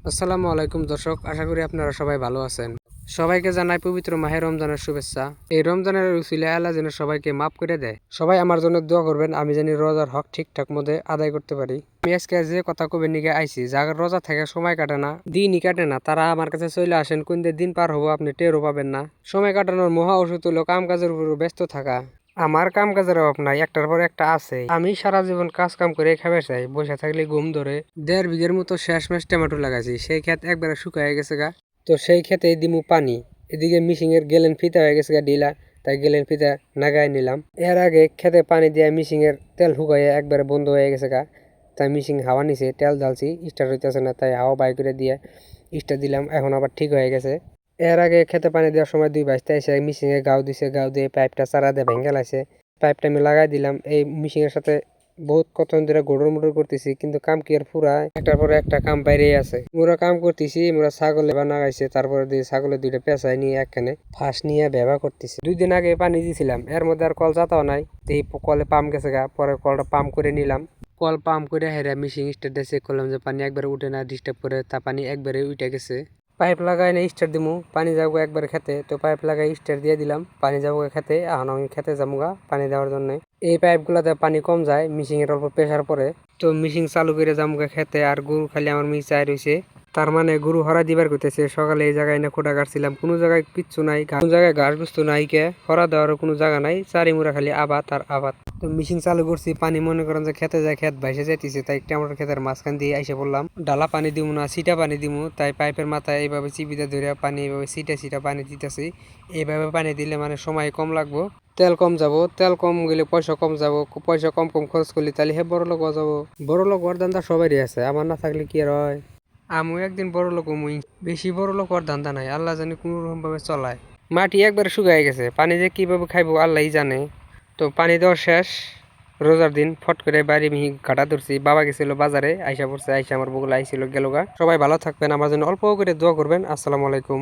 আসসালামু আলাইকুম দর্শক, আশা করি আপনারা সবাই ভালো আছেন। সবাইকে জানাই পবিত্র মাহে রমজানের শুভেচ্ছা। এই রমজানের উসিলায় আল্লাহ যেন সবাইকে মাফ করে দেয়। সবাই আমার জন্য দোয়া করবেন, আমি জানি রোজার হক ঠিকঠাক মতো আদায় করতে পারি। আমি আজকে যে কথা কবে নিকে আইছি, যার রোজা থেকে সময় কাটে না, দিনই কাটে না, তারা আমার কাছে চলে আসেন। কোন দিন পার হবো আপনি টেরও পাবেন না। সময় কাটানোর মহা ওষুধ হলো কাম কাজের উপর ব্যস্ত থাকা। আমার কাম কাজের অভাব নাই, একটার পর একটা আছে। আমি সারা জীবন কাজ কাম করে খাবার চাই, বসে থাকলে ঘুম ধরে। 1.5 বিঘের মতো শেষমেশ টমেটো লাগাইছি, সেই ক্ষেত একবারে শুকায় গেছে গা। তো সেই ক্ষেতে দিমু পানি। এদিকে মিশিং এর গেলেন ফিতা হয়ে গেছে গা ঢিলা, তাই গেলেন ফিতা নাগায় নিলাম। এর আগে খেতে পানি দিয়ে মিশিং এর তেল শুকাইয়ে একবারে বন্ধ হয়ে গেছে গা, তাই মিশিং হাওয়া নিছে, তেল ঢালছি, স্টার্ট হইতেছে না, তাই হাওয়া বাই করে দিয়ে স্টার্ট দিলাম, এখন আবার ঠিক হয়ে গেছে। এর আগে খেতে পানি দেওয়ার সময় দুই ভাইস্তা এসে মিশিং এ গাও দিছে, গাও দিয়ে পাইপটা চারা দিয়ে ভেঙে লাইছে। পাইপটা আমি লাগাই দিলাম। এই মিশিং এর সাথে বহুত কতদিন ধরে গোড়র মোটর করতেছি, কিন্তু কাম কি আর ফুরায়, একটার পরে একটা কাম বাইরেই আছে। মোরা কাম করতেছি, মোরা ছাগলে বা নাগাইছে, তারপরে দিয়ে ছাগলের দুইটা পেঁচাই নিয়ে একখানে ফাঁস নিয়ে ব্যবহার করতেছি। 2 দিন আগে পানি দিয়েছিলাম, এর মধ্যে আর কল যাতাও নাই, এই কলে পাম্প গেছে গা, পরে কলটা পাম্প করে নিলাম। কল পাম্প করে হেরা মিশিং স্টার্ট দিয়ে চেক করলাম যে পানি একবারে উঠে না, ডিস্টার্ব করে, তা পানি একবারে উঠে গেছে। পাইপ লাগাই না স্টার্ট দিমু, পানি যাবো একবার খেতে, তো পাইপ লাগাই স্টার্ট দিয়ে দিলাম, পানি যাবো খেতে। এখন আমি খেতে যাবো গা পানি দেওয়ার জন্য। এই পাইপ গুলাতে পানি কম যায়, মিশিং এর অল্প প্রেশার পরে, তো মিশিং চালু করে যাবো গা খেতে। আর গরু খালি আমার মিশাই রয়েছে, তার মানে গরু হরা দিবার করতেছে। সকালে এই জায়গায় না খোটা কাটছিলাম, কোনো জায়গায় কিচ্ছু নাই, কোনো জায়গায় ঘাস বস্তু নাই, কে হরা দেওয়ারও কোনো জায়গা নাই, চারিমুরা খালি আবাদ আর আবাদ। তো মিশিং চালু করছি, পানি মনে করেন যে খেতে যায়, খেত ভাইসে যাইতেছে, তাই টমেটোর খেতের মাঝখান দিয়ে আইসে বললাম ডালা পানি দিমু না সিটা পানি দিমু, তাই পাইপের মাথায় এইভাবে চিবিতে ধরে পানি এইভাবে সিটা সিটা পানি দিতেছি। এইভাবে পানি দিলে মানে সময় কম লাগবো, তেল কম যাব, তেল কম গেলে পয়সা কম যাব, পয়সা কম কম খরচ করলে তাহলে হে বড় লোক হওয়া যাবো। বড় লোক হওয়ার ধান্দা সবারই আছে, আমার না থাকলে কি আর হয়। আমি একদিন বড় লোক মুই, বেশি বড় লোক হওয়ার ধান্দা নাই, আল্লাহ জানি কোন রকম ভাবে চলায়। মাটি একবারে শুকায় গেছে, পানি যে কিভাবে খাইবো আল্লাহই জানে। তো পানি দেওয়া শেষ। রোজার দিন ফট করে বাড়ি মিহি ঘাটা ধরছি, বাবা গেছিল বাজারে, আইসা পড়ছে, আইসা আমার বগুলা আইছিল গেল গা। সবাই ভালো থাকবেন, আমার জন্য অল্প করে দোয়া করবেন। আসসালামু আলাইকুম।